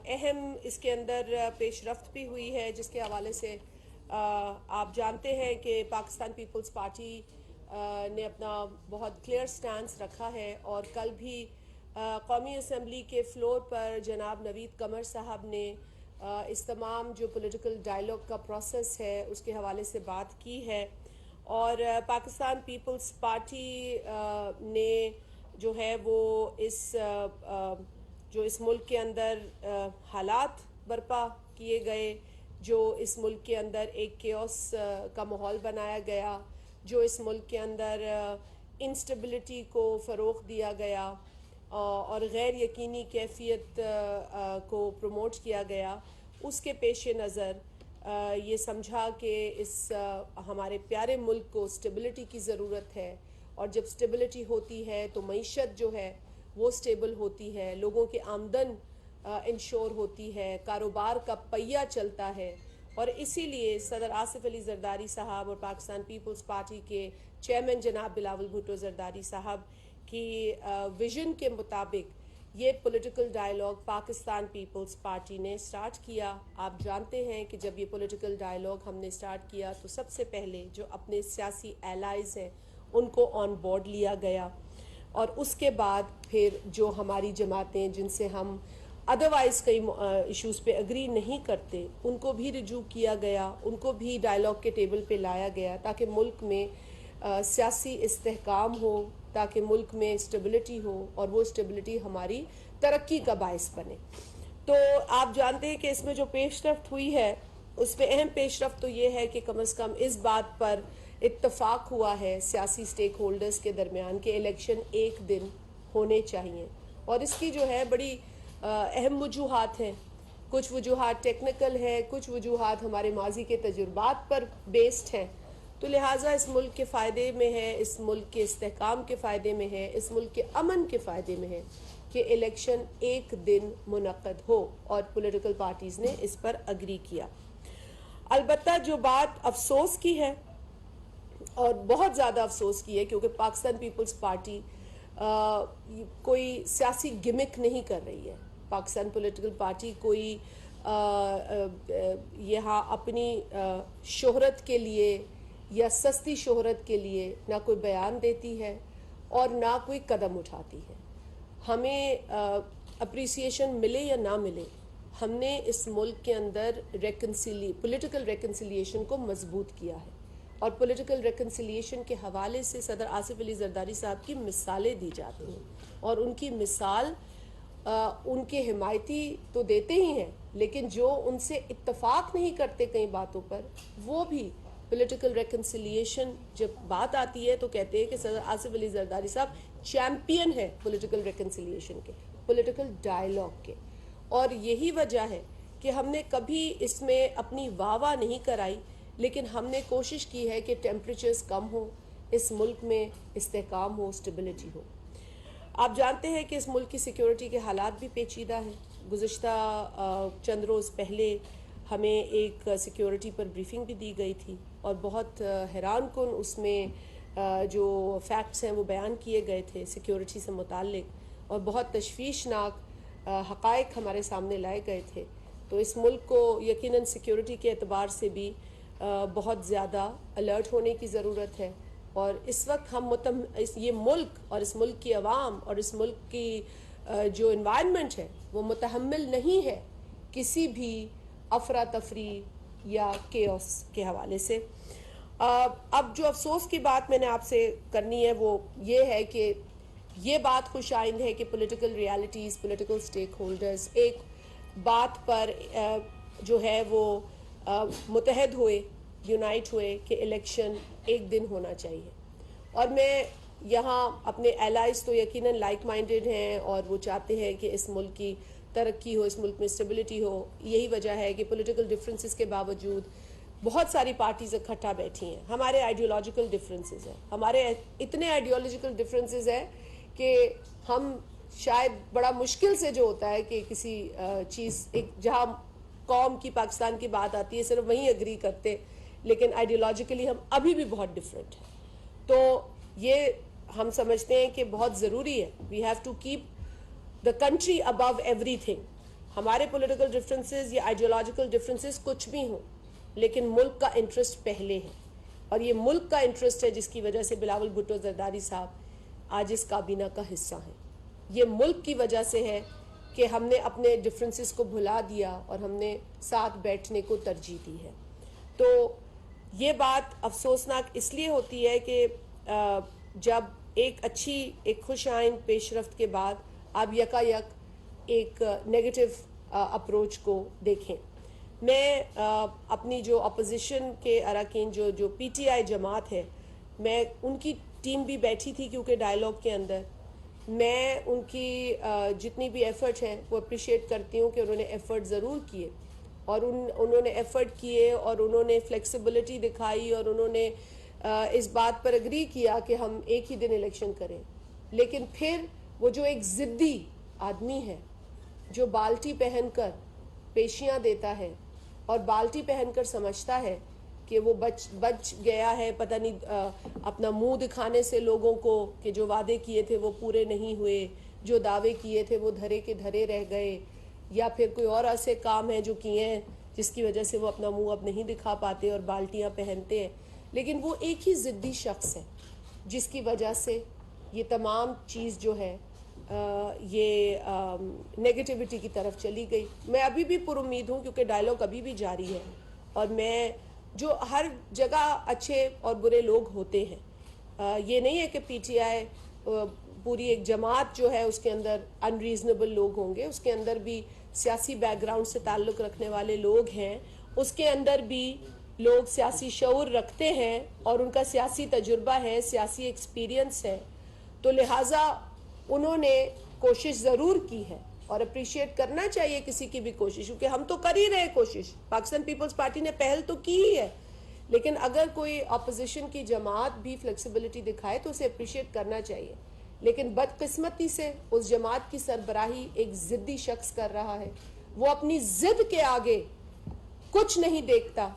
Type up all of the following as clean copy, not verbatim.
اہم اس کے اندر پیش رفت بھی ہوئی ہے، جس کے حوالے سے آپ جانتے ہیں کہ پاکستان پیپلز پارٹی نے اپنا بہت کلیئر سٹانس رکھا ہے، اور کل بھی قومی اسمبلی کے فلور پر جناب نوید قمر صاحب نے اس تمام جو پولیٹیکل ڈائیلاگ کا پروسیس ہے اس کے حوالے سے بات کی ہے، اور پاکستان پیپلز پارٹی نے جو ہے وہ جو اس ملک کے اندر حالات برپا کیے گئے، جو اس ملک کے اندر ایک کیوس کا ماحول بنایا گیا، جو اس ملک کے اندر انسٹیبلٹی کو فروغ دیا گیا اور غیر یقینی کیفیت کو پروموٹ کیا گیا، اس کے پیش نظر یہ سمجھا کہ اس ہمارے پیارے ملک کو اسٹیبلٹی کی ضرورت ہے، اور جب اسٹیبلٹی ہوتی ہے تو معیشت جو ہے وہ سٹیبل ہوتی ہے، لوگوں کے آمدن انشور ہوتی ہے، کاروبار کا پہیہ چلتا ہے، اور اسی لیے صدر آصف علی زرداری صاحب اور پاکستان پیپلز پارٹی کے چیئرمین جناب بلاول بھٹو زرداری صاحب کی ویژن کے مطابق یہ پولیٹیکل ڈائیلاگ پاکستان پیپلز پارٹی نے سٹارٹ کیا۔ آپ جانتے ہیں کہ جب یہ پولیٹیکل ڈائیلاگ ہم نے سٹارٹ کیا تو سب سے پہلے جو اپنے سیاسی ایلائز ہیں ان کو آن بورڈ لیا گیا، اور اس کے بعد پھر جو ہماری جماعتیں جن سے ہم ادروائز کئی ایشوز پہ اگری نہیں کرتے ان کو بھی رجوع کیا گیا، ان کو بھی ڈائیلاگ کے ٹیبل پہ لایا گیا، تاکہ ملک میں سیاسی استحکام ہو، تاکہ ملک میں اسٹیبلٹی ہو، اور وہ اسٹیبلٹی ہماری ترقی کا باعث بنے۔ تو آپ جانتے ہیں کہ اس میں جو پیش رفت ہوئی ہے اس میں اہم پیش رفت تو یہ ہے کہ کم از کم اس بات پر اتفاق ہوا ہے سیاسی سٹیک ہولڈرز کے درمیان کہ الیکشن ایک دن ہونے چاہیے، اور اس کی جو ہے بڑی اہم وجوہات ہیں۔ کچھ وجوہات ٹیکنیکل ہیں، کچھ وجوہات ہمارے ماضی کے تجربات پر بیسڈ ہیں، تو لہٰذا اس ملک کے فائدے میں ہے، اس ملک کے استحکام کے فائدے میں ہے، اس ملک کے امن کے فائدے میں ہے کہ الیکشن ایک دن منعقد ہو، اور پولیٹیکل پارٹیز نے اس پر اگری کیا۔ البتہ جو بات افسوس کی ہے، اور بہت زیادہ افسوس کی ہے، کیونکہ پاکستان پیپلز پارٹی کوئی سیاسی گمک نہیں کر رہی ہے، پاکستان پولیٹیکل پارٹی کوئی یہاں اپنی شہرت کے لیے یا سستی شہرت کے لیے نہ کوئی بیان دیتی ہے اور نہ کوئی قدم اٹھاتی ہے۔ ہمیں اپریسیشن ملے یا نہ ملے، ہم نے اس ملک کے اندر پولیٹیکل ریکنسیلیشن کو مضبوط کیا ہے، اور پولیٹیکل ریکنسیلیشن کے حوالے سے صدر آصف علی زرداری صاحب کی مثالیں دی جاتی ہیں، اور ان کی مثال ان کے حمایتی تو دیتے ہی ہیں، لیکن جو ان سے اتفاق نہیں کرتے کئی باتوں پر وہ بھی پولیٹیکل ریکنسیلیشن جب بات آتی ہے تو کہتے ہیں کہ صدر آصف علی زرداری صاحب چیمپئن ہے پولیٹیکل ریکنسیلیشن کے، پولیٹیکل ڈائیلاگ کے، اور یہی وجہ ہے کہ ہم نے کبھی اس میں اپنی واہ نہیں کرائی، لیکن ہم نے کوشش کی ہے کہ ٹیمپریچرز کم ہوں، اس ملک میں استحکام ہو، اسٹیبلٹی ہو۔ آپ جانتے ہیں کہ اس ملک کی سیکیورٹی کے حالات بھی پیچیدہ ہیں۔ گزشتہ چند روز پہلے ہمیں ایک سیکیورٹی پر بریفنگ بھی دی گئی تھی، اور بہت حیران کن اس میں جو فیکٹس ہیں وہ بیان کیے گئے تھے سیکیورٹی سے متعلق، اور بہت تشویشناک حقائق ہمارے سامنے لائے گئے تھے۔ تو اس ملک کو یقیناً سیکیورٹی کے اعتبار سے بھی بہت زیادہ الرٹ ہونے کی ضرورت ہے، اور اس وقت ہم یہ ملک اور اس ملک کی عوام اور اس ملک کی جو انوائرمنٹ ہے وہ متحمل نہیں ہے کسی بھی افراتفری یا کیوس کے حوالے سے۔ اب جو افسوس کی بات میں نے آپ سے کرنی ہے وہ یہ ہے کہ یہ بات خوش آئند ہے کہ political realities, political stake holders ایک بات پر جو ہے وہ متحد ہوئے، یونائٹ ہوئے کہ الیکشن ایک دن ہونا چاہیے، اور میں یہاں اپنے ایلائز تو یقیناً لائک مائنڈڈ ہیں اور وہ چاہتے ہیں کہ اس ملک کی ترقی ہو، اس ملک میں اسٹیبلٹی ہو۔ یہی وجہ ہے کہ پولیٹیکل ڈفرینسز کے باوجود بہت ساری پارٹیز اکٹھا بیٹھی ہیں۔ ہمارے آئیڈیولوجیکل ڈفرینسز ہیں، ہمارے اتنے آئیڈیولوجیکل ڈفرینسز ہیں کہ ہم شاید بڑا مشکل سے جو ہوتا ہے کہ کسی چیز جہاں قوم کی، پاکستان کی بات آتی ہے صرف وہیں اگری کرتے، لیکن آئیڈیولوجیکلی ہم ابھی بھی بہت ڈفرینٹ ہیں۔ تو یہ ہم سمجھتے ہیں کہ بہت ضروری ہے، we have to keep the country above everything. ہمارے پولیٹیکل ڈفرینسز یا آئیڈیولوجیکل ڈفرینسز کچھ بھی ہوں، لیکن ملک کا انٹرسٹ پہلے ہے، اور یہ ملک کا انٹرسٹ ہے جس کی وجہ سے بلاول بھٹو زرداری صاحب آج اس کابینہ کا حصہ ہیں۔ یہ ملک کی وجہ سے ہے کہ ہم نے اپنے ڈفرینسز کو بھلا دیا اور ہم نے ساتھ بیٹھنے کو ترجیح دی ہے۔ تو یہ بات افسوسناک اس لیے ہوتی ہے کہ جب ایک خوش آئند پیش رفت کے بعد آپ یکا یک ایک نیگیٹو اپروچ کو دیکھیں۔ میں اپنی جو اپوزیشن کے اراکین جو پی ٹی آئی جماعت ہے، میں ان کی ٹیم بھی بیٹھی تھی کیونکہ ڈائیلاگ کے اندر میں ان کی جتنی بھی ایفرٹ ہیں وہ اپریشیٹ کرتی ہوں کہ انہوں نے ایفرٹ ضرور کیے، اور انہوں نے ایفرٹ کیے اور انہوں نے فلیکسیبلٹی دکھائی، اور انہوں نے اس بات پر اگری کیا کہ ہم ایک ہی دن الیکشن کریں۔ لیکن پھر وہ جو ایک ضدی آدمی ہے جو بالٹی پہن کر پیشیاں دیتا ہے اور بالٹی پہن کر سمجھتا ہے کہ وہ بچ گیا ہے، پتہ نہیں اپنا منہ دکھانے سے لوگوں کو کہ جو وعدے کیے تھے وہ پورے نہیں ہوئے، جو دعوے کیے تھے وہ دھرے کے دھرے رہ گئے، یا پھر کوئی اور ایسے کام ہیں جو کیے ہیں جس کی وجہ سے وہ اپنا منہ اب نہیں دکھا پاتے اور بالٹیاں پہنتے ہیں۔ لیکن وہ ایک ہی ضدی شخص ہے جس کی وجہ سے یہ تمام چیز جو ہے یہ نیگیٹیوٹی کی طرف چلی گئی۔ میں ابھی بھی پر امید ہوں کیونکہ ڈائیلاگ ابھی بھی جاری ہے، اور میں جو ہر جگہ اچھے اور برے لوگ ہوتے ہیں، یہ نہیں ہے کہ پی ٹی آئی پوری ایک جماعت جو ہے اس کے اندر انریزنیبل لوگ ہوں گے، اس کے اندر بھی سیاسی بیک گراؤنڈ سے تعلق رکھنے والے لوگ ہیں، اس کے اندر بھی لوگ سیاسی شعور رکھتے ہیں اور ان کا سیاسی تجربہ ہے، سیاسی ایکسپیرینس ہے، تو لہٰذا انہوں نے کوشش ضرور کی ہے اور اپریشیٹ کرنا چاہیے کسی کی بھی کوشش، کیونکہ ہم تو کر ہی رہے کوشش، پاکستان پیپلز پارٹی نے پہل تو کی ہی ہے، لیکن اگر کوئی اپوزیشن کی جماعت بھی فلیکسیبلٹی دکھائے تو اسے اپریشیٹ کرنا چاہیے۔ لیکن بدقسمتی سے اس جماعت کی سربراہی ایک ضدی شخص کر رہا ہے، وہ اپنی ضد کے آگے کچھ نہیں دیکھتا،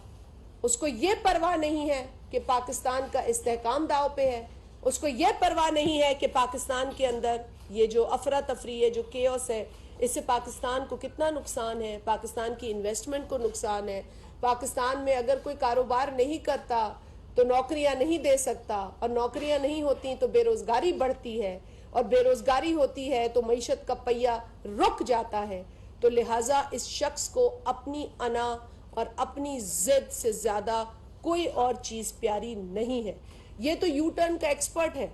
اس کو یہ پرواہ نہیں ہے کہ پاکستان کا استحکام داؤ پہ ہے، اس کو یہ پرواہ نہیں ہے کہ پاکستان کے اندر یہ جو افراتفری ہے، جو کیوس ہے، اس سے پاکستان کو کتنا نقصان ہے، پاکستان کی انویسٹمنٹ کو نقصان ہے، پاکستان میں اگر کوئی کاروبار نہیں کرتا تو نوکریاں نہیں دے سکتا، اور نوکریاں نہیں ہوتی تو بے روزگاری بڑھتی ہے، اور بے روزگاری ہوتی ہے تو معیشت کا پہیہ رک جاتا ہے۔ تو لہٰذا اس شخص کو اپنی انا اور اپنی ضد سے زیادہ کوئی اور چیز پیاری نہیں ہے۔ یہ تو یو ٹرن کا ایکسپرٹ ہے،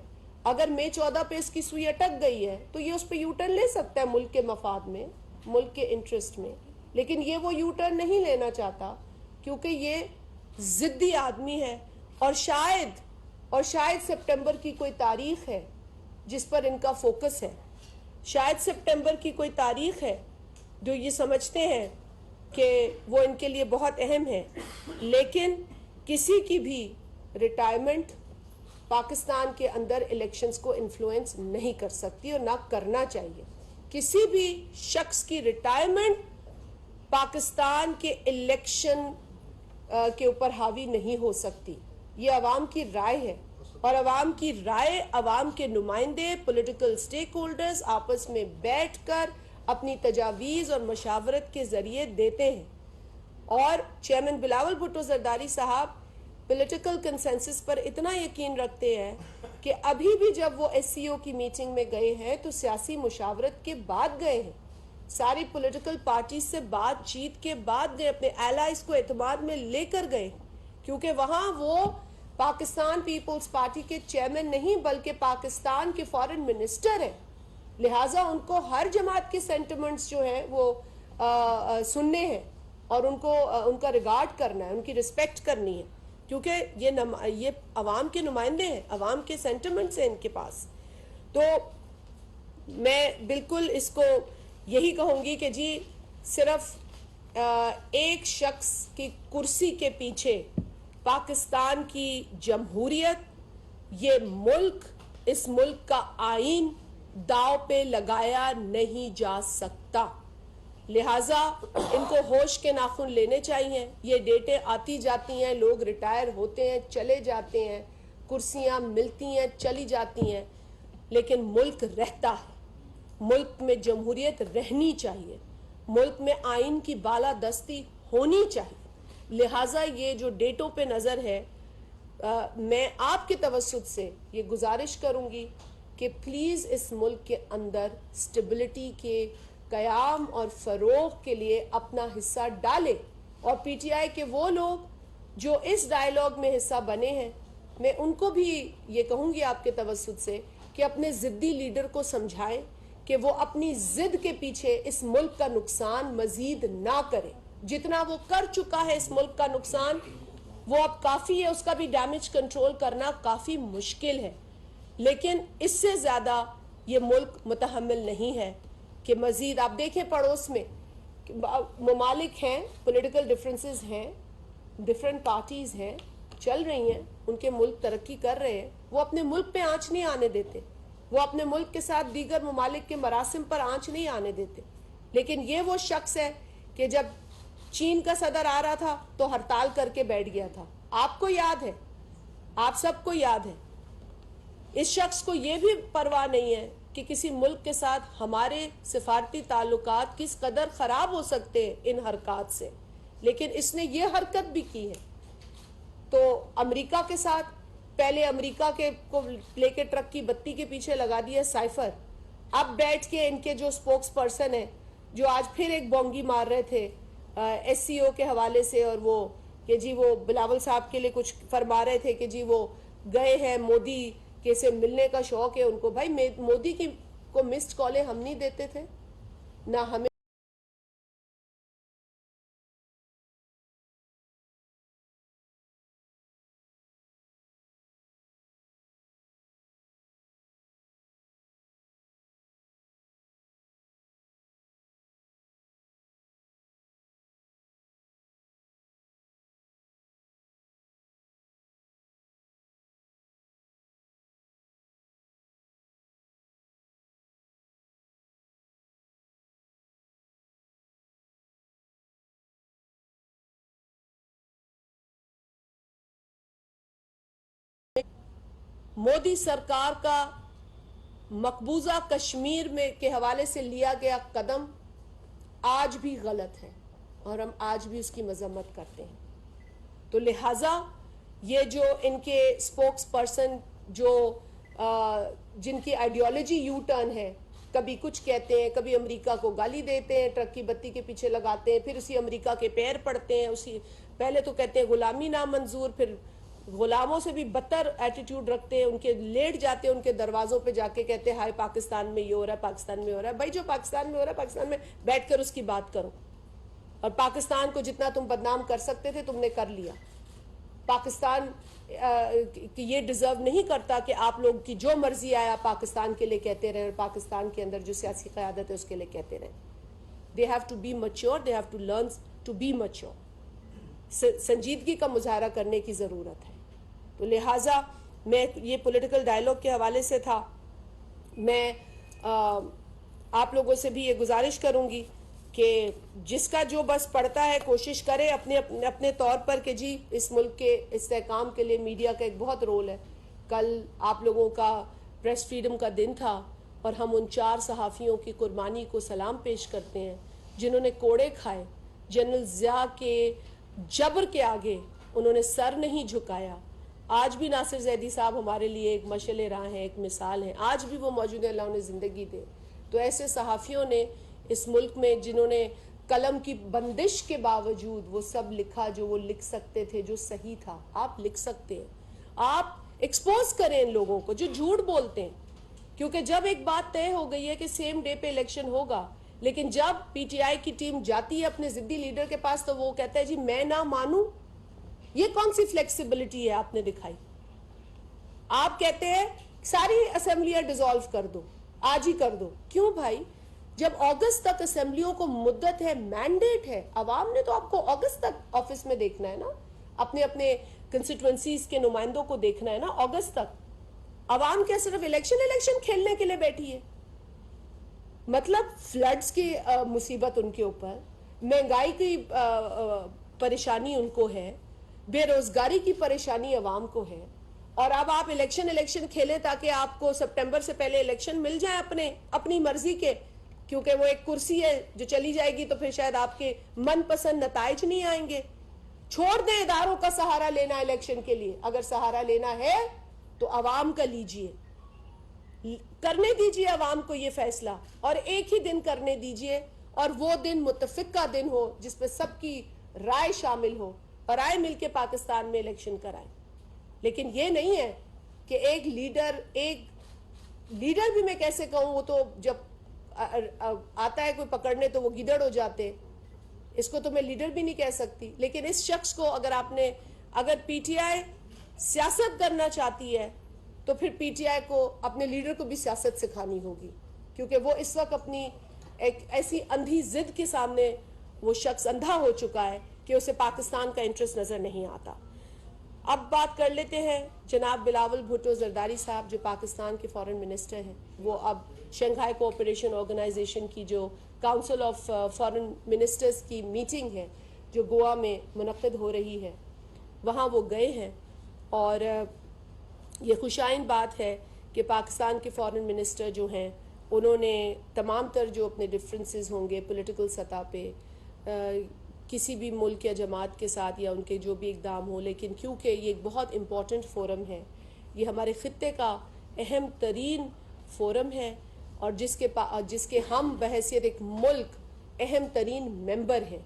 اگر مئی 14 پہ اس کی سوئی اٹک گئی ہے تو یہ اس پہ یو ٹرن لے سکتا ہے ملک کے مفاد میں، ملک کے انٹرسٹ میں، لیکن یہ وہ یو ٹرن نہیں لینا چاہتا کیونکہ یہ ضدی آدمی ہے، اور شاید سپٹمبر کی کوئی تاریخ ہے جس پر ان کا فوکس ہے، شاید سپٹمبر کی کوئی تاریخ ہے جو یہ سمجھتے ہیں کہ وہ ان کے لیے بہت اہم ہے، لیکن کسی کی بھی ریٹائرمنٹ پاکستان کے اندر الیکشنز کو انفلوئنس نہیں کر سکتی اور نہ کرنا چاہیے۔ کسی بھی شخص کی ریٹائرمنٹ پاکستان کے الیکشن کے اوپر حاوی نہیں ہو سکتی، یہ عوام کی رائے ہے، اور عوام کی رائے، عوام کے نمائندے، پولیٹیکل سٹیک ہولڈرز آپس میں بیٹھ کر اپنی تجاویز اور مشاورت کے ذریعے دیتے ہیں، اور چیئرمین بلاول بھٹو زرداری صاحب پولیٹیکل کنسنسس پر اتنا یقین رکھتے ہیں کہ ابھی بھی جب وہ ایس سی او کی میٹنگ میں گئے ہیں تو سیاسی مشاورت کے بعد گئے ہیں، ساری پولیٹیکل پارٹیز سے بات چیت کے بعد گئے، اپنے ایلائز کو اعتماد میں لے کر گئے، کیونکہ وہاں وہ پاکستان پیپلز پارٹی کے چیئرمین نہیں بلکہ پاکستان کے فارن منسٹر ہیں، لہٰذا ان کو ہر جماعت کے سینٹیمنٹس جو ہیں وہ سننے ہیں اور ان کا ریگارڈ کرنا ہے، ان کی رسپیکٹ کرنی ہے، کیونکہ یہ عوام کے نمائندے ہیں، عوام کے سینٹیمنٹس ہیں ان کے پاس۔ تو میں بالکل اس کو یہی کہوں گی کہ جی صرف ایک شخص کی کرسی کے پیچھے پاکستان کی جمہوریت، یہ ملک، اس ملک کا آئین داؤ پہ لگایا نہیں جا سکتا، لہٰذا ان کو ہوش کے ناخن لینے چاہیے۔ یہ ڈیٹیں آتی جاتی ہیں، لوگ ریٹائر ہوتے ہیں، چلے جاتے ہیں، کرسیاں ملتی ہیں، چلی جاتی ہیں، لیکن ملک رہتا ہے، ملک میں جمہوریت رہنی چاہیے، ملک میں آئین کی بالادستی ہونی چاہیے. لہٰذا یہ جو ڈیٹوں پہ نظر ہے, میں آپ کے توسط سے یہ گزارش کروں گی کہ پلیز اس ملک کے اندر سٹیبلٹی کے قیام اور فروغ کے لیے اپنا حصہ ڈالے. اور پی ٹی آئی کے وہ لوگ جو اس ڈائیلاگ میں حصہ بنے ہیں, میں ان کو بھی یہ کہوں گی آپ کے توسط سے کہ اپنے ضدی لیڈر کو سمجھائیں کہ وہ اپنی ضد کے پیچھے اس ملک کا نقصان مزید نہ کرے. جتنا وہ کر چکا ہے اس ملک کا نقصان وہ اب کافی ہے, اس کا بھی ڈیمیج کنٹرول کرنا کافی مشکل ہے, لیکن اس سے زیادہ یہ ملک متحمل نہیں ہے کہ مزید. آپ دیکھیں پڑوس میں ممالک ہیں, پولیٹیکل ڈفرینسز ہیں, ڈفرینٹ پارٹیز ہیں, چل رہی ہیں, ان کے ملک ترقی کر رہے ہیں, وہ اپنے ملک پہ آنچ نہیں آنے دیتے, وہ اپنے ملک کے ساتھ دیگر ممالک کے مراسم پر آنچ نہیں آنے دیتے. لیکن یہ وہ شخص ہے کہ جب چین کا صدر آ رہا تھا تو ہڑتال کر کے بیٹھ گیا تھا. آپ کو یاد ہے, آپ سب کو یاد ہے. اس شخص کو یہ بھی پرواہ نہیں ہے کہ کسی ملک کے ساتھ ہمارے سفارتی تعلقات کس قدر خراب ہو سکتے ہیں ان حرکات سے, لیکن اس نے یہ حرکت بھی کی ہے. تو امریکہ کے ساتھ پہلے امریکہ کے کو لے کے ٹرک کی بتی کے پیچھے لگا دیا سائفر, اب بیٹھ کے ان کے جو سپوکس پرسن ہیں جو آج پھر ایک بونگی مار رہے تھے ایس سی او کے حوالے سے, اور وہ کہ جی وہ بلاول صاحب کے لیے کچھ فرما رہے تھے کہ جی وہ گئے ہیں مودی کے سے ملنے کا شوق ہے ان کو. بھائی مودی کی کو مسڈ کالیں ہم نہیں دیتے تھے, نہ ہمیں مودی سرکار کا مقبوضہ کشمیر میں کے حوالے سے لیا گیا قدم آج بھی غلط ہے اور ہم آج بھی اس کی مذمت کرتے ہیں. تو لہٰذا یہ جو ان کے سپوکس پرسن جو جن کی آئیڈیالوجی یو ٹرن ہے, کبھی کچھ کہتے ہیں, کبھی امریکہ کو گالی دیتے ہیں, ٹرک کی بتی کے پیچھے لگاتے ہیں, پھر اسی امریکہ کے پیر پڑتے ہیں, اسی پہلے تو کہتے ہیں غلامی نامنظور, پھر غلاموں سے بھی بدتر ایٹیٹیوڈ رکھتے ہیں, ان کے لیٹ جاتے ہیں ان کے دروازوں پہ جا کے کہتے ہیں ہائے پاکستان میں یہ ہو رہا ہے, پاکستان میں ہو رہا ہے. بھائی جو پاکستان میں ہو رہا ہے پاکستان میں بیٹھ کر اس کی بات کرو, اور پاکستان کو جتنا تم بدنام کر سکتے تھے تم نے کر لیا. پاکستان یہ ڈیزرو نہیں کرتا کہ آپ لوگ کی جو مرضی آیا پاکستان کے لیے کہتے رہیں, اور پاکستان کے اندر جو سیاسی قیادت ہے اس کے لیے کہتے رہیں. They have to be mature, they have to learn to be mature. سنجیدگی کا مظاہرہ کرنے کی ضرورت ہے. تو لہٰذا میں یہ پولیٹیکل ڈائیلاگ کے حوالے سے تھا. میں آپ لوگوں سے بھی یہ گزارش کروں گی کہ جس کا جو بس پڑتا ہے کوشش کرے اپنے طور پر کہ جی اس ملک کے استحکام کے لیے میڈیا کا ایک بہت رول ہے. کل آپ لوگوں کا پریس فریڈم کا دن تھا اور ہم ان 4 صحافیوں کی قربانی کو سلام پیش کرتے ہیں جنہوں نے کوڑے کھائے. جنرل ضیاء کے جبر کے آگے انہوں نے سر نہیں جھکایا. آج بھی ناصر زیدی صاحب ہمارے لیے ایک مشعل راہ ہیں, ایک مثال ہیں, آج بھی وہ موجود ہیں, اللہ انہیں زندگی دے. تو ایسے صحافیوں نے اس ملک میں جنہوں نے قلم کی بندش کے باوجود وہ سب لکھا جو وہ لکھ سکتے تھے, جو صحیح تھا. آپ لکھ سکتے ہیں, آپ ایکسپوز کریں ان لوگوں کو جو جھوٹ بولتے ہیں, کیونکہ جب ایک بات طے ہو گئی ہے کہ سیم ڈے پہ الیکشن ہوگا, لیکن جب پی ٹی آئی کی ٹیم جاتی ہے اپنے ضدی لیڈر کے پاس تو وہ کہتا ہے جی میں نہ مانوں. یہ کون سی فلیکسیبلٹی ہے آپ نے دکھائی؟ آپ کہتے ہیں ساری اسمبلیاں ڈیزالو کر دو, آج ہی کر دو. کیوں بھائی؟ جب اگست تک اسمبلیوں کو مدت ہے, مینڈیٹ ہے, عوام نے تو آپ کو اگست تک آفس میں دیکھنا ہے نا, اپنے اپنے کنسٹیٹوئنسیز کے نمائندوں کو دیکھنا ہے نا اگست تک. عوام کیا صرف الیکشن کھیلنے کے لیے بیٹھی ہے؟ مطلب فلڈز کی مصیبت ان کے اوپر, مہنگائی کی پریشانی ان کو ہے, بے روزگاری کی پریشانی عوام کو ہے, اور اب آپ الیکشن کھیلیں تاکہ آپ کو سپٹمبر سے پہلے الیکشن مل جائے اپنی مرضی کے. کیونکہ وہ ایک کرسی ہے جو چلی جائے گی تو پھر شاید آپ کے من پسند نتائج نہیں آئیں گے. چھوڑ دیں اداروں کا سہارا لینا الیکشن کے لیے. اگر سہارا لینا ہے تو عوام کا لیجئے, کرنے دیجئے عوام کو یہ فیصلہ, اور ایک ہی دن کرنے دیجئے, اور وہ دن متفق کا دن ہو جس پہ سب کی رائے شامل ہو اور آئے مل کے پاکستان میں الیکشن کرائیں. لیکن یہ نہیں ہے کہ ایک لیڈر بھی میں کیسے کہوں, وہ تو جب آتا ہے کوئی پکڑنے تو وہ گیدڑ ہو جاتے, اس کو تو میں لیڈر بھی نہیں کہہ سکتی. لیکن اس شخص کو اگر پی ٹی آئی سیاست کرنا چاہتی ہے تو پھر پی ٹی آئی کو اپنے لیڈر کو بھی سیاست سکھانی ہوگی, کیونکہ وہ اس وقت اپنی ایک ایسی اندھی ضد کے سامنے وہ شخص اندھا ہو چکا ہے کہ اسے پاکستان کا انٹرسٹ نظر نہیں آتا. اب بات کر لیتے ہیں جناب بلاول بھٹو زرداری صاحب جو پاکستان کے فارن منسٹر ہیں. وہ اب شنگھائی کوآپریشن آرگنائزیشن کی جو کاؤنسل آف فارن منسٹرز کی میٹنگ ہے جو گوا میں منعقد ہو رہی ہے, وہاں وہ گئے ہیں. اور یہ خوشائن بات ہے کہ پاکستان کے فارن منسٹر جو ہیں انہوں نے تمام تر جو اپنے ڈفرینسز ہوں گے پولیٹیکل سطح پہ کسی بھی ملک یا جماعت کے ساتھ یا ان کے جو بھی اقدام ہو, لیکن کیونکہ یہ ایک بہت امپورٹنٹ فورم ہے, یہ ہمارے خطے کا اہم ترین فورم ہے, اور جس کے ہم بحیثیت ایک ملک اہم ترین ممبر ہیں,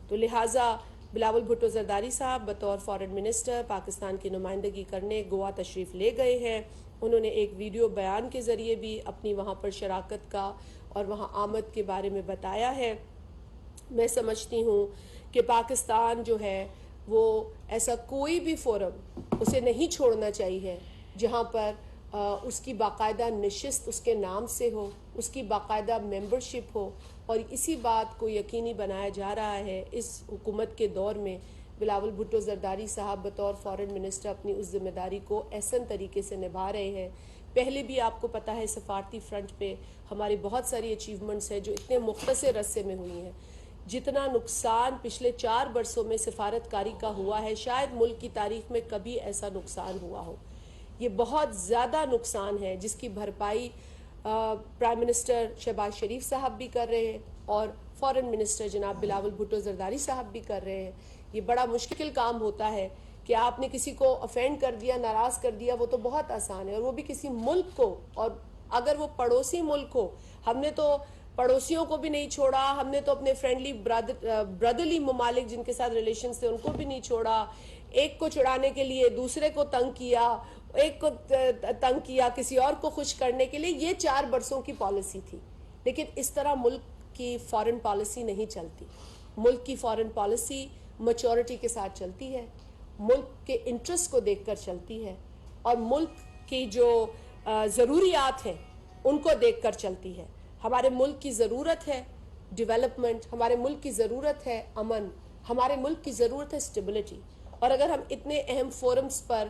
تو لہٰذا بلاول بھٹو زرداری صاحب بطور فارن منسٹر پاکستان کی نمائندگی کرنے گوا تشریف لے گئے ہیں. انہوں نے ایک ویڈیو بیان کے ذریعے بھی اپنی وہاں پر شراکت کا اور وہاں آمد کے بارے میں بتایا ہے. میں سمجھتی ہوں کہ پاکستان جو ہے وہ ایسا کوئی بھی فورم اسے نہیں چھوڑنا چاہیے جہاں پر اس کی باقاعدہ نشست اس کے نام سے ہو, اس کی باقاعدہ ممبرشپ ہو, اور اسی بات کو یقینی بنایا جا رہا ہے اس حکومت کے دور میں. بلاول بھٹو زرداری صاحب بطور فارن منسٹر اپنی اس ذمہ داری کو احسن طریقے سے نبھا رہے ہیں. پہلے بھی آپ کو پتہ ہے سفارتی فرنٹ پہ ہماری بہت ساری اچیومنٹس ہیں جو اتنے مختصر عرصے میں ہوئی ہیں. جتنا نقصان پچھلے 4 برسوں میں سفارتکاری کا ہوا ہے شاید ملک کی تاریخ میں کبھی ایسا نقصان ہوا ہو. یہ بہت زیادہ نقصان ہے جس کی بھرپائی پرائم منسٹر شہباز شریف صاحب بھی کر رہے ہیں اور فارن منسٹر جناب بلاول بھٹو زرداری صاحب بھی کر رہے ہیں. یہ بڑا مشکل کام ہوتا ہے کہ آپ نے کسی کو افینڈ کر دیا, ناراض کر دیا, وہ تو بہت آسان ہے, اور وہ بھی کسی ملک کو, اور اگر وہ پڑوسی ملک ہو. ہم نے تو پڑوسیوں کو بھی نہیں چھوڑا, ہم نے تو اپنے فرینڈلی برادرلی ممالک جن کے ساتھ ریلیشنز تھے ان کو بھی نہیں چھوڑا. ایک کو چھڑانے کے لیے دوسرے کو تنگ کیا, ایک کو تنگ کیا کسی اور کو خوش کرنے کے لیے. یہ 4 برسوں کی پالیسی تھی, لیکن اس طرح ملک کی فارن پالیسی نہیں چلتی. ملک کی فارن پالیسی میچورٹی کے ساتھ چلتی ہے, ملک کے انٹرسٹ کو دیکھ کر چلتی ہے, اور ملک کی جو ضروریات ہیں ان کو دیکھ کر چلتی ہے. ہمارے ملک کی ضرورت ہے ڈیولپمنٹ, ہمارے ملک کی ضرورت ہے امن, ہمارے ملک کی ضرورت ہے اسٹیبلٹی. اور اگر ہم اتنے اہم فورمز پر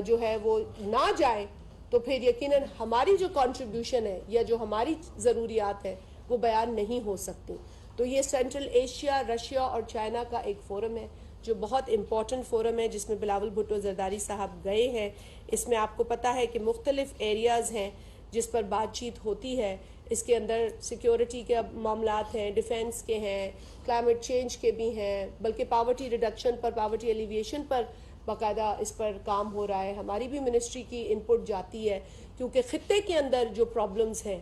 جو ہے وہ نہ جائیں تو پھر یقیناً ہماری جو کنٹریبیوشن ہے یا جو ہماری ضروریات ہے وہ بیان نہیں ہو سکتی. تو یہ سینٹرل ایشیا, رشیا اور چائنا کا ایک فورم ہے جو بہت امپورٹنٹ فورم ہے جس میں بلاول بھٹو زرداری صاحب گئے ہیں. اس میں آپ کو پتہ ہے کہ مختلف ایریاز ہیں جس پر بات چیت ہوتی ہے. اس کے اندر سیکیورٹی کے معاملات ہیں, ڈیفینس کے ہیں, کلائمیٹ چینج کے بھی ہیں, بلکہ پاورٹی ریڈکشن پر, پاورٹی ایلیویشن پر باقاعدہ اس پر کام ہو رہا ہے. ہماری بھی منسٹری کی انپٹ جاتی ہے کیونکہ خطے کے اندر جو پرابلمز ہیں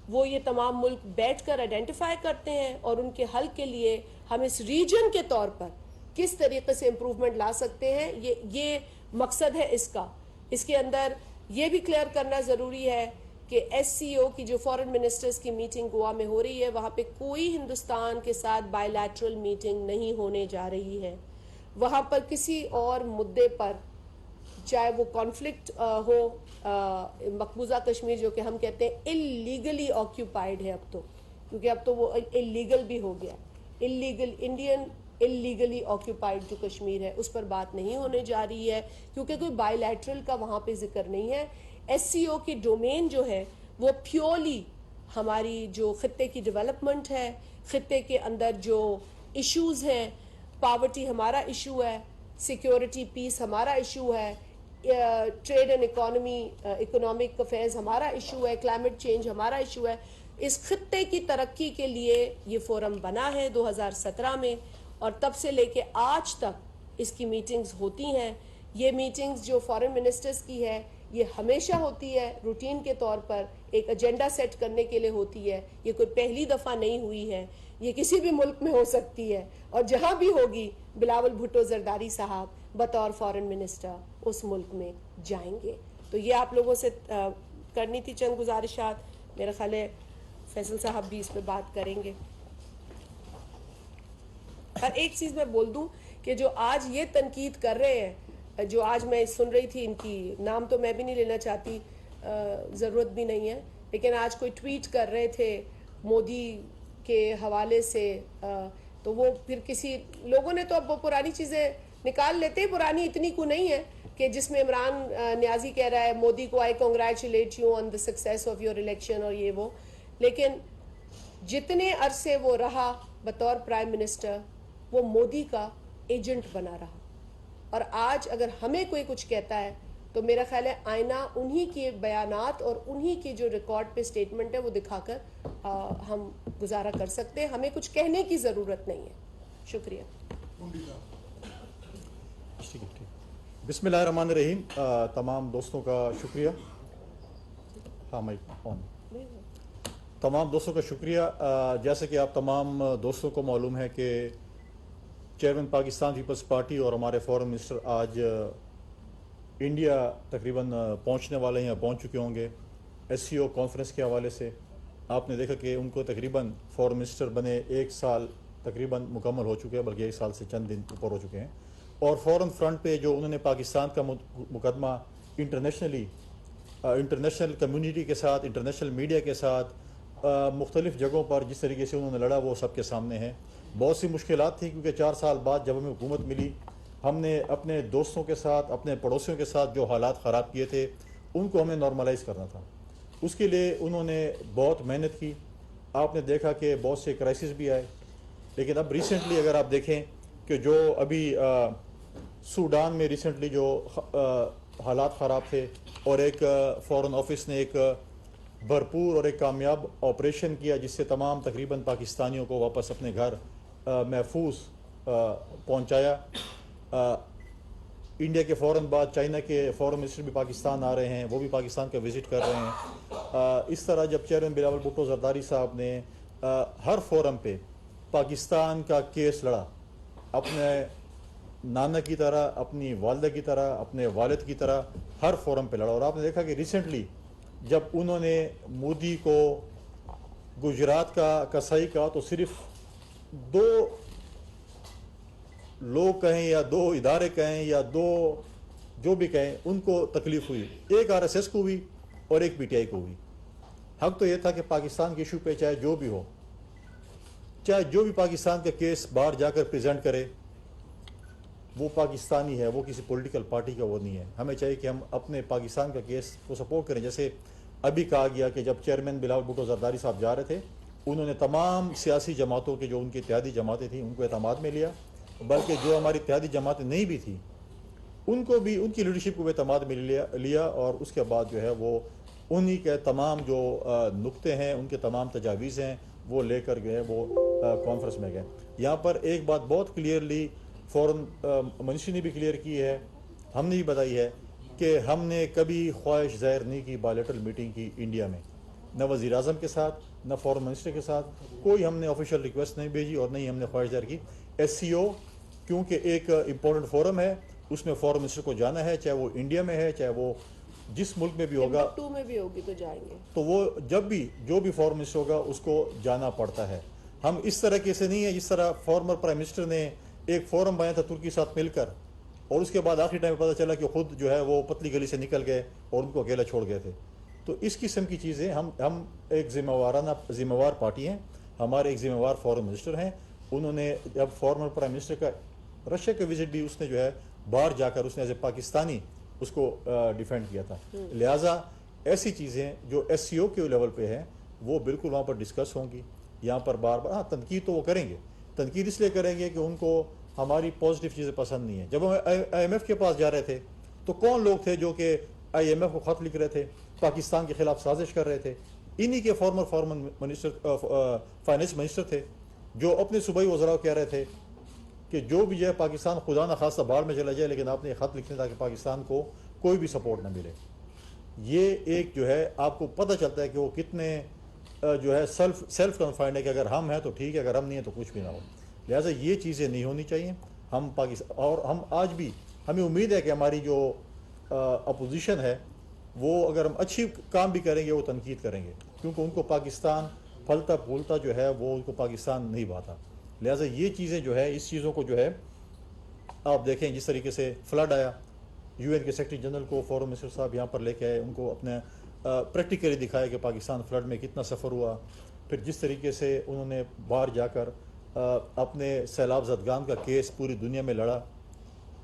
وہ یہ تمام ملک بیٹھ کر آئیڈینٹیفائی کرتے ہیں, اور ان کے حل کے لیے ہم اس ریجن کے طور پر کس طریقے سے امپروومنٹ لا سکتے ہیں یہ مقصد ہے اس کا. اس کے اندر یہ بھی کلیئر کرنا ضروری ہے کہ ایس سی او کی جو فارن منسٹرز کی میٹنگ گوا میں ہو رہی ہے وہاں پہ کوئی ہندوستان کے ساتھ بائی لیٹرل میٹنگ نہیں ہونے جا رہی ہے. وہاں پر کسی اور مدعے پر, چاہے وہ کانفلکٹ ہو, مقبوضہ کشمیر جو کہ ہم کہتے ہیں اللیگلی آکیوپائڈ ہے اب تو, کیونکہ اب تو وہ اللیگل بھی ہو گیا, اللیگلی آکیوپائڈ جو کشمیر ہے اس پر بات نہیں ہونے جا رہی ہے کیونکہ کوئی بائی لیٹرل کا وہاں پہ ذکر نہیں ہے. ایس سی او کی ڈومین جو ہے وہ پیورلی ہماری جو خطے کی ڈیولپمنٹ ہے, خطے کے اندر جو ایشوز ہیں, پاورٹی ہمارا ایشو ہے, سیکیورٹی پیس ہمارا ایشو ہے, ٹریڈ اینڈ اکنامک افیئرز ہمارا ایشو ہے, کلائمیٹ چینج ہمارا ایشو ہے. اس خطے کی ترقی کے لیے یہ فورم بنا ہے 2017 میں، اور تب سے لے کے آج تک اس کی میٹنگز ہوتی ہیں. یہ میٹنگز جو فارن منسٹرز کی ہے یہ ہمیشہ ہوتی ہے، روٹین کے طور پر ایک ایجنڈا سیٹ کرنے کے لیے ہوتی ہے. یہ کوئی پہلی دفعہ نہیں ہوئی ہے، یہ کسی بھی ملک میں ہو سکتی ہے، اور جہاں بھی ہوگی بلاول بھٹو زرداری صاحب بطور فارن منسٹر اس ملک میں جائیں گے. تو یہ آپ لوگوں سے کرنی تھی چند گزارشات. میرا خیال ہے فیصل صاحب بھی اس پہ بات کریں گے. اور ایک چیز میں بول دوں کہ جو آج یہ تنقید کر رہے ہیں، جو آج میں سن رہی تھی، ان کی نام تو میں بھی نہیں لینا چاہتی، ضرورت بھی نہیں ہے، لیکن آج کوئی ٹویٹ کر رہے تھے مودی کے حوالے سے، تو وہ پھر کسی لوگوں نے تو اب وہ پرانی چیزیں نکال لیتے ہیں. پرانی اتنی کو نہیں ہے کہ جس میں عمران نیازی کہہ رہا ہے مودی کو I congratulate you on the success of your election اور یہ وہ. لیکن جتنے عرصے وہ رہا بطور پرائم منسٹر وہ مودی کا ایجنٹ بنا رہا. اور آج اگر ہمیں کوئی کچھ کہتا ہے تو میرا خیال ہے آئینہ انہی کے بیانات اور انہی کے جو ریکارڈ پہ سٹیٹمنٹ ہے وہ دکھا کر ہم گزارا کر سکتے ہیں. ہمیں کچھ کہنے کی ضرورت نہیں ہے. شکریہ. بسم اللہ الرحمن الرحیم. تمام دوستوں کا شکریہ. تمام دوستوں کا شکریہ. جیسے کہ آپ تمام دوستوں کو معلوم ہے کہ چیئرمین پاکستان پیپلز پارٹی اور ہمارے فورن منسٹر آج انڈیا تقریباً پہنچنے والے ہیں یا پہنچ چکے ہوں گے. ایس سی او کانفرنس کے حوالے سے آپ نے دیکھا کہ ان کو تقریباً فورن منسٹر بنے 1 سال تقریباً مکمل ہو چکے ہیں، بلکہ 1 سال سے چند دن اوپر ہو چکے ہیں. اور فورن فرنٹ پہ جو انہوں نے پاکستان کا مقدمہ انٹرنیشنل کمیونٹی کے ساتھ، انٹرنیشنل میڈیا کے ساتھ مختلف جگہوں پر جس طریقے سے انہوں نے لڑا وہ سب کے سامنے ہے. بہت سی مشکلات تھیں کیونکہ 4 سال بعد جب ہمیں حکومت ملی ہم نے اپنے دوستوں کے ساتھ، اپنے پڑوسیوں کے ساتھ جو حالات خراب کیے تھے ان کو ہمیں نارملائز کرنا تھا. اس کے لیے انہوں نے بہت محنت کی. آپ نے دیکھا کہ بہت سے کرائسس بھی آئے، لیکن اب ریسنٹلی اگر آپ دیکھیں کہ جو ابھی سوڈان میں ریسنٹلی جو حالات خراب تھے اور ایک فورن آفس نے ایک بھرپور اور ایک کامیاب آپریشن کیا جس سے تمام تقریباً پاکستانیوں کو واپس اپنے گھر محفوظ پہنچایا. انڈیا کے فوراً بعد چائنا کے فورن منسٹر بھی پاکستان آ رہے ہیں، وہ بھی پاکستان کا وزٹ کر رہے ہیں. اس طرح جب چیئرمین بلاول بھٹو زرداری صاحب نے ہر فورم پہ پاکستان کا کیس لڑا، اپنے نانا کی طرح، اپنی والدہ کی طرح، اپنے والد کی طرح ہر فورم پہ لڑا. اور آپ نے دیکھا کہ ریسنٹلی جب انہوں نے مودی کو گجرات کا صحیح کہا تو صرف 2 لوگ کہیں یا 2 ادارے کہیں یا 2 جو بھی کہیں ان کو تکلیف ہوئی. ایک RSS کو ہوئی اور ایک PTI کو ہوئی. حق تو یہ تھا کہ پاکستان کے ایشو پہ چاہے جو بھی ہو، چاہے جو بھی پاکستان کا کیس باہر جا کر پریزنٹ کرے وہ پاکستانی ہے، وہ کسی پولیٹیکل پارٹی کا وہ نہیں ہے. ہمیں چاہیے کہ ہم اپنے پاکستان کا کیس کو سپورٹ کریں. جیسے ابھی کہا گیا کہ جب چیئرمین بلاول بھٹو زرداری صاحب جا رہے تھے انہوں نے تمام سیاسی جماعتوں کے جو ان کی اتحادی جماعتیں تھیں ان کو اعتماد میں لیا، بلکہ جو ہماری اتحادی جماعتیں نہیں بھی تھیں ان کو بھی، ان کی لیڈرشپ کو بھی اعتماد میں لیا. اور اس کے بعد جو ہے وہ انہی کے تمام جو نقطے ہیں، ان کے تمام تجاویز ہیں وہ لے کر گئے وہ کانفرنس میں گئے. یہاں پر ایک بات بہت کلیئرلی فورن منسٹری نے بھی کلیئر کی ہے، ہم نے بھی بتائی ہے کہ ہم نے کبھی خواہش ظاہر نہیں کی بائلیٹرل میٹنگ کی انڈیا میں، نہ وزیر اعظم کے ساتھ نہ فورن منسٹر کے ساتھ کوئی ہم نے آفیشیل ریکویسٹ نہیں بھیجی اور نہیں ہم نے خواہش ظاہر کی. SCO کیونکہ ایک امپورٹنٹ فورم ہے اس میں فورن منسٹر کو جانا ہے، چاہے وہ انڈیا میں ہے چاہے وہ جس ملک میں بھی ہوگا، ٹمبکٹو میں بھی ہوگی تو جائیں گے، تو وہ جب بھی جو بھی فورن منسٹر ہوگا اس کو جانا پڑتا ہے. ہم اس طرح کے سے نہیں ہے جس طرح فارمر پرائم منسٹر نے ایک فورم بنایا تھا ترکی ساتھ مل کر اور اس کے بعد آخری ٹائم پتہ چلا کہ خود جو ہے وہ پتلی گلی سے نکل گئے اور ان کو اکیلا چھوڑ گئے تھے. تو اس قسم کی چیزیں ہم ایک ذمہ وار پارٹی ہیں، ہمارے ایک ذمہ وار فورن منسٹر ہیں. انہوں نے جب فارمر پرائم منسٹر کا رشیا کا وزٹ بھی اس نے جو ہے باہر جا کر اس نے ایز اے پاکستانی اس کو ڈیفینڈ کیا تھا. لہٰذا ایسی چیزیں جو SCO کے لیول پہ ہیں وہ بالکل وہاں پر ڈسکس ہوں گی. یہاں پر بار بار تنقید تو وہ کریں گے، تنقید اس لیے کریں گے کہ ان کو ہماری پازیٹیو چیزیں پسند نہیں ہیں. جب ہم IMF کے پاس جا رہے تھے تو کون لوگ تھے جو کہ IMF کو خط لکھ رہے تھے، پاکستان کے خلاف سازش کر رہے تھے؟ انہی کے فارمر منسٹر فائنانس منسٹر تھے جو اپنے صوبائی وزراء کہہ رہے تھے کہ جو بھی جو ہے پاکستان خدا نہ خواستہ باڑ میں چلا جائے لیکن آپ نے خط لکھنے تاکہ پاکستان کو کوئی بھی سپورٹ نہ ملے. یہ ایک جو ہے آپ کو پتہ چلتا ہے کہ وہ کتنے جو ہے سیلف کنفائنڈ ہے کہ اگر ہم ہیں تو ٹھیک ہے, اگر ہم نہیں ہیں تو کچھ بھی نہ ہو. لہٰذا یہ چیزیں نہیں ہونی چاہیے. ہم پاکستان اور ہم آج بھی ہمیں امید ہے کہ ہماری جو اپوزیشن ہے وہ اگر ہم اچھی کام بھی کریں گے وہ تنقید کریں گے, کیونکہ ان کو پاکستان پھلتا پھولتا جو ہے وہ ان کو پاکستان نہیں بھاتا. لہٰذا یہ چیزیں جو ہے اس چیزوں کو جو ہے آپ دیکھیں جس طریقے سے فلڈ آیا, یو این کے سیکرٹری جنرل کو فورن منسٹر صاحب یہاں پر لے کے آئے, ان کو اپنے پریکٹیکلی دکھایا کہ پاکستان فلڈ میں کتنا سفر ہوا. پھر جس طریقے سے انہوں نے باہر جا کر اپنے سیلاب زدگان کا کیس پوری دنیا میں لڑا,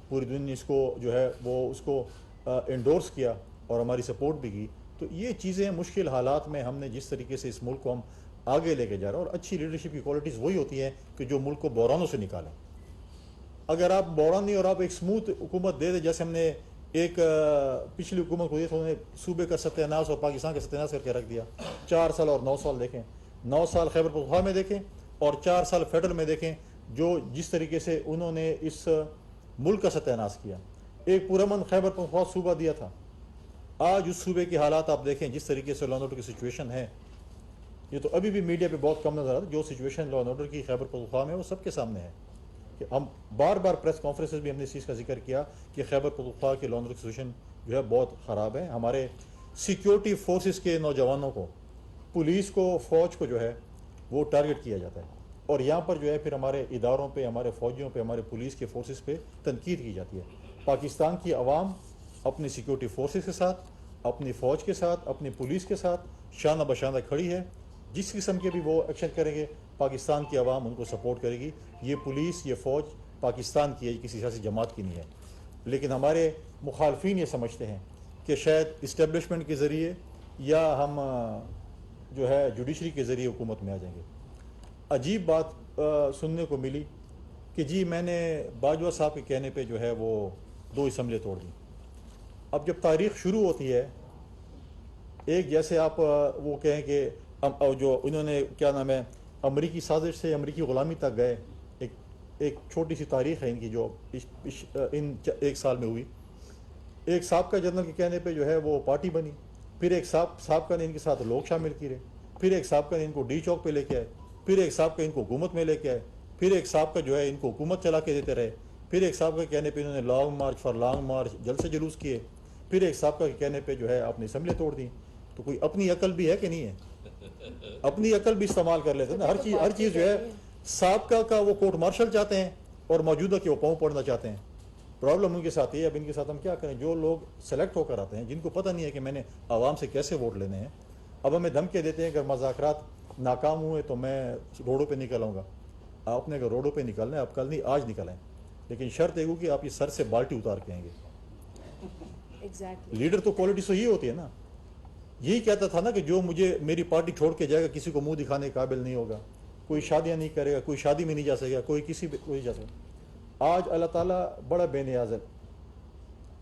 پوری دنیا نے اس کو جو ہے وہ اس کو انڈورس کیا اور ہماری سپورٹ بھی کی. تو یہ چیزیں مشکل حالات میں ہم نے جس طریقے سے اس ملک کو ہم آگے لے کے جا رہے ہیں, اور اچھی لیڈرشپ کی کوالٹیز وہی ہوتی ہیں کہ جو ملک کو بحرانوں سے نکالیں. اگر آپ بحران نہیں اور آپ ایک سموتھ حکومت دے دیں, جیسے ہم نے ایک پچھلی حکومت کو دی تو انہوں نے صوبے کا ستیہ ناش اور پاکستان کا ستیہ ناش کر کے رکھ دیا. 4 سال اور 9 سال دیکھیں, 9 سال خیبر پختونخوا میں دیکھیں اور 4 سال فیڈرل میں دیکھیں, جو جس طریقے سے انہوں نے اس ملک کا ستیہ ناش کیا. ایک پرامن خیبر پختونخوا صوبہ دیا تھا, آج اس صوبے کے حالات آپ دیکھیں جس طریقے سے لا اینڈ آرڈر کی سچویشن ہے. یہ تو ابھی بھی میڈیا پہ بہت کم نظر آتا ہے, جو سچویشن لا اینڈ آرڈر کی خیبر پختونخوا میں وہ سب کے سامنے ہے. کہ ہم بار بار پریس کانفرنسز بھی ہم نے اس چیز کا ذکر کیا کہ خیبر پختونخوا کے لا اینڈ آرڈر کی سچویشن جو ہے بہت خراب ہے. ہمارے سیکیورٹی فورسز کے نوجوانوں کو, پولیس کو, فوج کو جو ہے وہ ٹارگٹ کیا جاتا ہے, اور یہاں پر جو ہے پھر ہمارے اداروں پہ, ہمارے فوجیوں پہ, ہمارے پولیس کے فورسز پہ تنقید کی جاتی ہے. پاکستان کی عوام اپنی سیکیورٹی فورسز کے ساتھ, اپنی فوج کے ساتھ, اپنی پولیس کے ساتھ شانہ بشانہ کھڑی ہے. جس قسم کے بھی وہ ایکشن کریں گے پاکستان کی عوام ان کو سپورٹ کرے گی. یہ پولیس, یہ فوج پاکستان کی ہے, کسی سیاسی جماعت کی نہیں ہے. لیکن ہمارے مخالفین یہ سمجھتے ہیں کہ شاید اسٹیبلشمنٹ کے ذریعے یا ہم جو ہے جوڈیشری کے ذریعے حکومت میں آ جائیں گے. عجیب بات سننے کو ملی کہ جی میں نے باجوہ صاحب کے کہنے پہ جو ہے وہ 2 اسمبلیاں توڑ دیں. اب جب تاریخ شروع ہوتی ہے, ایک جیسے آپ وہ کہیں کہ جو انہوں نے کیا نام ہے امریکی سازش سے امریکی غلامی تک گئے, ایک چھوٹی سی تاریخ ہے ان کی جو ان 1 سال میں ہوئی. ایک سابقہ جنرل کے کہنے پہ جو ہے وہ پارٹی بنی, پھر ایک سابقہ نے ان کے ساتھ لوگ شامل کیے, پھر ایک سابقہ نے ان کو ڈی چوک پہ لے کے آئے, پھر ایک سابقہ ان کو حکومت میں لے کے آئے, پھر ایک سابقہ جو ہے ان کو حکومت چلا کے دیتے رہے, پھر ایک سابقہ کے کہنے پہ انہوں نے long march for long march جلسے جلوس کیے, پھر ایک سابقہ کے کہنے پہ جو ہے آپ نے اسمبلی توڑ دی. تو کوئی اپنی عقل بھی ہے کہ نہیں ہے؟ اپنی عقل بھی استعمال کر لیتے ہیں نا. ہر چیز جو ہے سابقہ کا وہ کورٹ مارشل چاہتے ہیں اور موجودہ کے وہ پاؤں پڑنا چاہتے ہیں. پرابلم ان کے ساتھ یہ ہے, اب ان کے ساتھ ہم کیا کریں؟ جو لوگ سلیکٹ ہو کر آتے ہیں, جن کو پتہ نہیں ہے کہ میں نے عوام سے کیسے ووٹ لینے ہیں, اب ہمیں دھمکے دیتے ہیں اگر مذاکرات ناکام ہوئے تو میں روڈوں پہ نکل آؤں گا. آپ نے اگر روڈوں پہ نکلنا ہے, آپ کل نہیں آج نکلیں, لیکن شرط ایک ہو کہ آپ یہ سر سے بالٹی اتار کے آئیں گے. لیڈر تو کوالٹی سے یہ ہوتی ہے نا. یہی کہتا تھا نا کہ جو مجھے میری پارٹی چھوڑ کے جائے گا کسی کو منہ دکھانے کے قابل نہیں ہوگا, کوئی شادیاں نہیں کرے گا, کوئی شادی میں نہیں جا سکے گا, کوئی کسی بھی کوئی جا سکے. آج اللہ تعالیٰ بڑا بے نیاز ہے,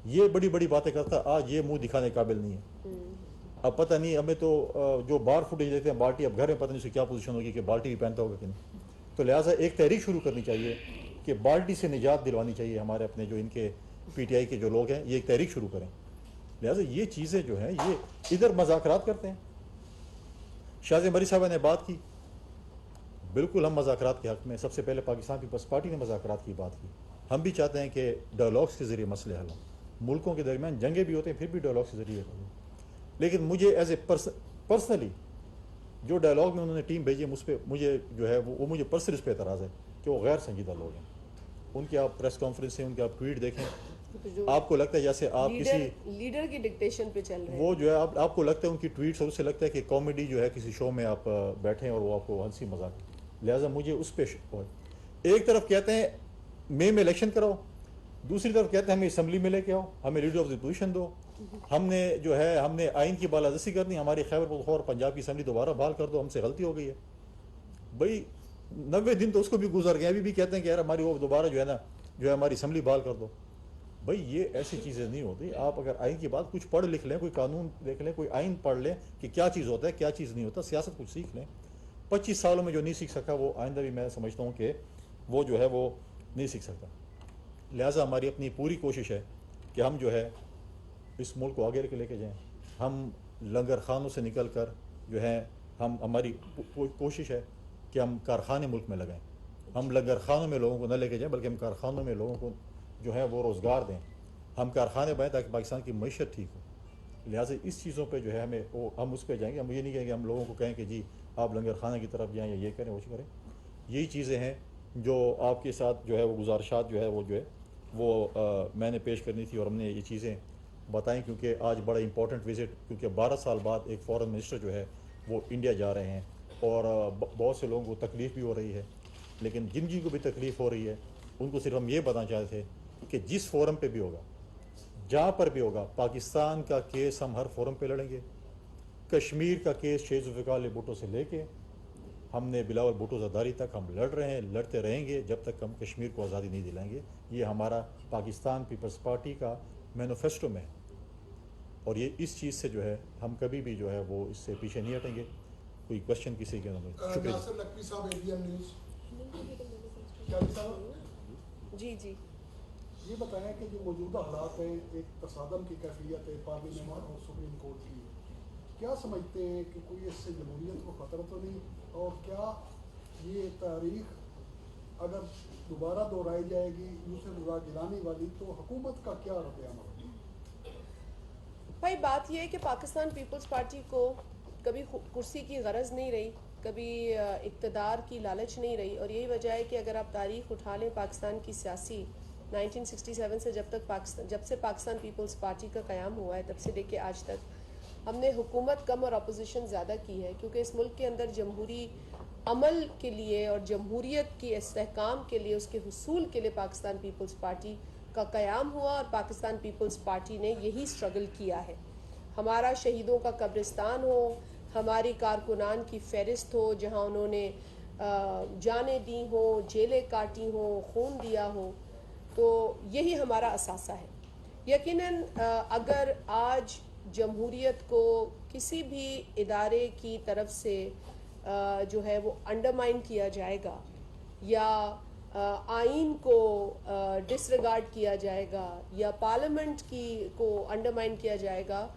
یہ بڑی بڑی باتیں کرتا, آج یہ منہ دکھانے کے قابل نہیں ہے. اب پتہ نہیں, ہمیں تو جو بار فوٹیج دیتے ہیں بالٹی, اب گھر میں پتہ نہیں سے کیا پوزیشن ہوگی کہ بالٹی بھی پہنتا ہوگا کہ نہیں. تو لہٰذا ایک تحریک شروع کرنی چاہیے کہ بالٹی سے نجات دلوانی چاہیے ہمارے اپنے جو ان کے پی ٹی آئی کے جو لوگ ہیں, یہ ایک تحریک شروع کریں. لہٰذا یہ چیزیں جو ہیں یہ ادھر مذاکرات کرتے ہیں. شاہ مری صاحبہ نے بات کی, بالکل ہم مذاکرات کے حق میں. سب سے پہلے پاکستان پیپلز پارٹی نے مذاکرات کی بات کی. ہم بھی چاہتے ہیں کہ ڈائلاگس کے ذریعے مسئلے حل ہوں. ملکوں کے درمیان جنگیں بھی ہوتے ہیں, پھر بھی ڈائلاگس کے ذریعے حل ہوں. لیکن مجھے ایز اے پرسنلی جو ڈائلاگ میں انہوں نے ٹیم بھیجی مجھ پہ مجھے جو ہے وہ مجھے پرسنلی اس پہ اعتراض ہے کہ وہ غیر سنجیدہ لوگ ہیں. ان کے آپ پریس کانفرنس سے ان کے آپ ٹویٹ دیکھیں, آپ کو لگتا ہے جیسے آپ کسی لیڈر کی ڈکٹیشن پہ چل رہے ہیں. وہ جو ہے آپ کو لگتا ہے ان کی ٹویٹس, اور اس سے لگتا ہے کہ کامیڈی جو ہے کسی شو میں آپ بیٹھیں اور وہ آپ کو ہنسی مذاق. لہٰذا مجھے اس پہ ایک طرف کہتے ہیں مئی میں الیکشن کراؤ, دوسری طرف کہتے ہیں ہمیں اسمبلی میں لے کے آؤ, ہمیں لیڈر آف دی پوزیشن دو, ہم نے آئین کی بالادستی کرنی, ہماری خیبر پختونخوا اور پنجاب کی اسمبلی دوبارہ بحال کر دو, ہم سے غلطی ہو گئی ہے. بھائی 90 دن تو اس کو بھی گزر گئے, ابھی بھی کہتے ہیں کہ یار ہماری وہ دوبارہ جو ہے نا جو ہے ہماری اسمبلی بحال کر دو. بھائی یہ ایسی چیزیں نہیں ہوتی. آپ اگر آئین کی بات کچھ پڑھ لکھ لیں, کوئی قانون دیکھ لیں, کوئی آئین پڑھ لیں کہ کیا چیز ہوتا ہے کیا چیز نہیں ہوتا, سیاست کچھ سیکھ لیں. 25 سالوں میں جو نہیں سیکھ سکا وہ آئندہ بھی میں سمجھتا ہوں کہ وہ جو ہے وہ نہیں سیکھ سکتا. لہٰذا ہماری اپنی پوری کوشش ہے کہ ہم جو ہے اس ملک کو آگے لے کے جائیں. ہم لنگر خانوں سے نکل کر جو ہے ہماری کوشش ہے کہ ہم کارخانے ملک میں لگائیں. ہم لنگر خانوں میں لوگوں کو نہ لے کے جائیں بلکہ ہم کارخانوں میں لوگوں کو جو ہے وہ روزگار دیں. ہم کارخانے بنائیں تاکہ پاکستان کی معیشت ٹھیک ہو. لہٰذا اس چیزوں پہ جو ہے ہم اس پہ جائیں گے. ہم یہ نہیں کہیں گے ہم لوگوں کو کہیں کہ جی آپ لنگر خانے کی طرف جائیں یا یہ کریں وہ کریں. یہی چیزیں ہیں جو آپ کے ساتھ جو ہے وہ گزارشات جو ہے وہ میں نے پیش کرنی تھی, اور ہم نے یہ چیزیں بتائیں کیونکہ آج بڑا امپورٹنٹ وزٹ, کیونکہ 12 سال بعد ایک فورن منسٹر جو ہے وہ انڈیا جا رہے ہیں, اور بہت سے لوگوں کو تکلیف بھی ہو رہی ہے. لیکن جن کو بھی تکلیف ہو رہی ہے ان کو صرف ہم یہ بتانا چاہتے تھے کہ جس فورم پہ بھی ہوگا, جہاں پر بھی ہوگا, پاکستان کا کیس ہم ہر فورم پہ لڑیں گے. کشمیر کا کیس شیخ ذوالفقار علی بھٹو سے لے کے ہم نے بلاول بھٹو زرداری تک ہم لڑ رہے ہیں, لڑتے رہیں گے جب تک ہم کشمیر کو آزادی نہیں دلائیں گے. یہ ہمارا پاکستان پیپلز پارٹی کا مینیفیسٹو میں ہے, اور یہ اس چیز سے جو ہے ہم کبھی بھی جو ہے وہ اس سے پیچھے نہیں ہٹیں گے. کوئی کوشچن کسی کے نام میں؟ شکریہ. ناصر نقوی صاحب ABN نیوز. جی جی یہ بتائیں کہ جو موجودہ حالات ہیں, ایک تصادم کی کیفیت ہے پارلیمنٹ اور سپریم کورٹ کی, کیا سمجھتے ہیں کہ کوئی اس سے جمہوریت کو خطرہ تو نہیں, اور کیا یہ تاریخ اگر دوبارہ دہرائی جائے گی یوسف رضا گیلانی والی, تو حکومت کا کیا رد عمل ہوگا؟ بھائی بات یہ ہے کہ پاکستان پیپلز پارٹی کو کبھی کرسی کی غرض نہیں رہی, کبھی اقتدار کی لالچ نہیں رہی, اور یہی وجہ ہے کہ اگر آپ تاریخ اٹھا لیں پاکستان کی سیاسی 1967 سے جب سے پاکستان پیپلز پارٹی کا قیام ہوا ہے تب سے لے کے آج تک ہم نے حکومت کم اور اپوزیشن زیادہ کی ہے, کیونکہ اس ملک کے اندر جمہوری عمل کے لیے اور جمہوریت کی استحکام کے لیے, اس کے حصول کے لیے پاکستان پیپلز پارٹی کا قیام ہوا, اور پاکستان پیپلز پارٹی نے یہی سٹرگل کیا ہے. ہمارا شہیدوں کا قبرستان ہو, ہماری کارکنان کی فہرست ہو جہاں انہوں نے جانیں دی ہوں, جیلیں کاٹی ہوں, خون دیا ہو, تو یہی ہمارا اثاثہ ہے. یقیناً اگر آج جمہوریت کو کسی بھی ادارے کی طرف سے جو ہے وہ انڈرمائن کیا جائے گا, یا آئین کو ڈس ریگارڈ کیا جائے گا, یا پارلیمنٹ کو انڈرمائن کیا جائے گا,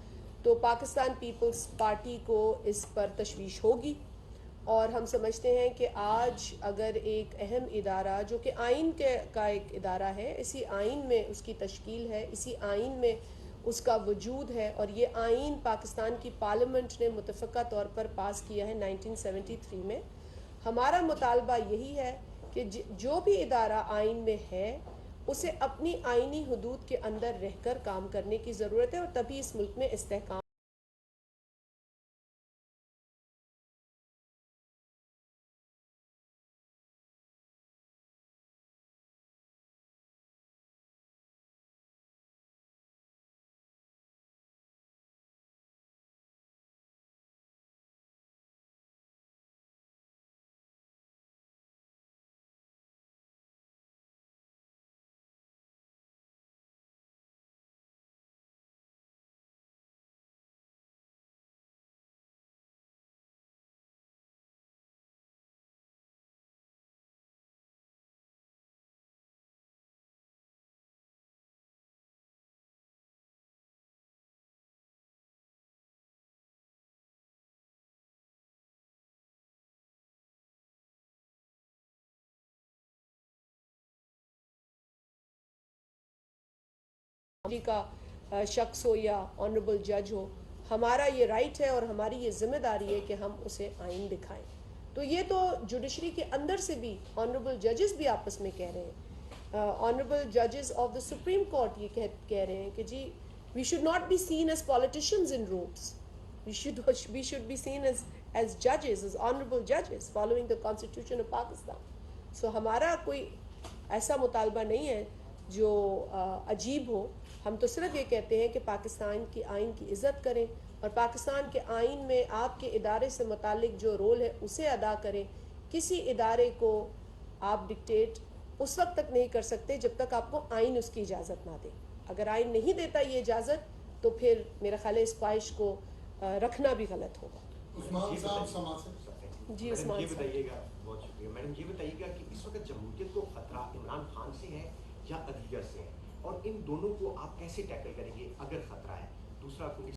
تو پاکستان پیپلز پارٹی کو اس پر تشویش ہوگی. اور ہم سمجھتے ہیں کہ آج اگر ایک اہم ادارہ جو کہ آئین کا ایک ادارہ ہے, اسی آئین میں اس کی تشکیل ہے, اسی آئین میں اس کا وجود ہے, اور یہ آئین پاکستان کی پارلیمنٹ نے متفقہ طور پر پاس کیا ہے 1973 میں. ہمارا مطالبہ یہی ہے کہ جو بھی ادارہ آئین میں ہے اسے اپنی آئینی حدود کے اندر رہ کر کام کرنے کی ضرورت ہے, اور تبھی اس ملک میں استحکام. کا شخص ہو یا آنریبل جج ہو, ہمارا یہ رائٹ ہے اور ہماری یہ ذمہ داری ہے کہ ہم اسے آئین دکھائیں. تو یہ تو جوڈیشری کے اندر سے بھی آنریبل ججز بھی آپس میں کہہ رہے ہیں, آنریبل ججز آف دا سپریم کورٹ یہ کہہ رہے ہیں کہ جی we should not be seen as politicians in rooms, we should be seen as judges, as honorable judges following the constitution of Pakistan. So ہمارا کوئی ایسا مطالبہ نہیں ہے جو عجیب ہو. ہم تو صرف یہ کہتے ہیں کہ پاکستان کی آئین کی عزت کریں, اور پاکستان کے آئین میں آپ کے ادارے سے متعلق جو رول ہے اسے ادا کریں. کسی ادارے کو آپ ڈکٹیٹ اس وقت تک نہیں کر سکتے جب تک آپ کو آئین اس کی اجازت نہ دے. اگر آئین نہیں دیتا یہ اجازت تو پھر میرا خیال ہے اس خواہش کو رکھنا بھی غلط ہوگا. عثمان صاحب سما سے جی میڈم عثمان یہ صاحب. بتائیے گا، بہت شکریہ میڈم، یہ بتائیے گا کہ اس وقت جمہوریت کو خطرہ عمران خان سے ہے یا عدلیہ سے ہے، اور ان دونوں کو آپ کیسے ٹیکل کریں گے اگر خطرہ ہے؟ دوسرا